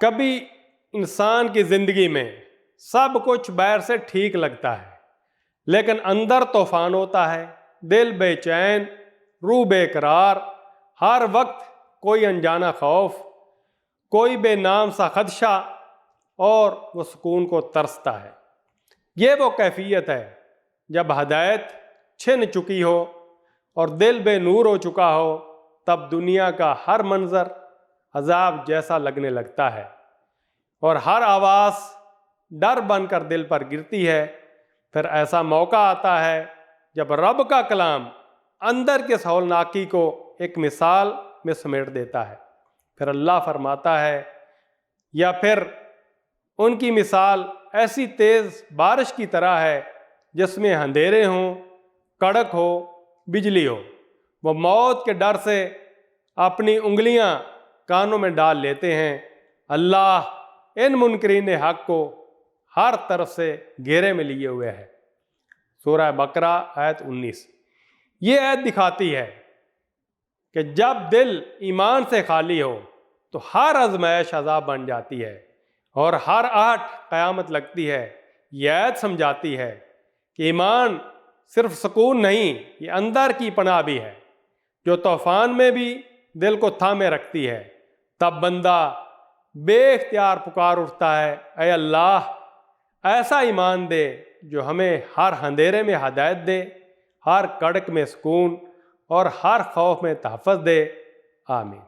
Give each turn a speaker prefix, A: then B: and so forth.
A: کبھی انسان کی زندگی میں سب کچھ باہر سے ٹھیک لگتا ہے، لیکن اندر طوفان ہوتا ہے، دل بے چین، روح بے قرار، ہر وقت کوئی انجانا خوف، کوئی بے نام سا خدشہ، اور وہ سکون کو ترستا ہے۔ یہ وہ کیفیت ہے جب ہدایت چھن چکی ہو اور دل بے نور ہو چکا ہو، تب دنیا کا ہر منظر عذاب جیسا لگنے لگتا ہے اور ہر آواز ڈر بن کر دل پر گرتی ہے۔ پھر ایسا موقع آتا ہے جب رب کا کلام اندر کے ہولناکی کو ایک مثال میں سمیٹ دیتا ہے۔ پھر اللہ فرماتا ہے، یا پھر ان کی مثال ایسی تیز بارش کی طرح ہے جس میں اندھیرے ہوں، کڑک ہو، بجلی ہو۔ وہ موت کے ڈر سے اپنی انگلیاں کانوں میں ڈال لیتے ہیں۔ اللہ ان منکرین حق کو ہر طرف سے گھیرے میں لیے ہوئے ہے۔ سورہ بقرہ آیت 19۔ یہ آیت دکھاتی ہے کہ جب دل ایمان سے خالی ہو تو ہر آزمائش عذاب بن جاتی ہے اور ہر آہٹ قیامت لگتی ہے۔ یہ آیت سمجھاتی ہے کہ ایمان صرف سکون نہیں، یہ اندر کی پناہ بھی ہے جو طوفان میں بھی دل کو تھامے رکھتی ہے۔ تب بندہ بے اختیار پکار اٹھتا ہے، اے اللہ ایسا ایمان دے جو ہمیں ہر اندھیرے میں ہدایت دے، ہر کڑک میں سکون اور ہر خوف میں تحفظ دے۔ آمین۔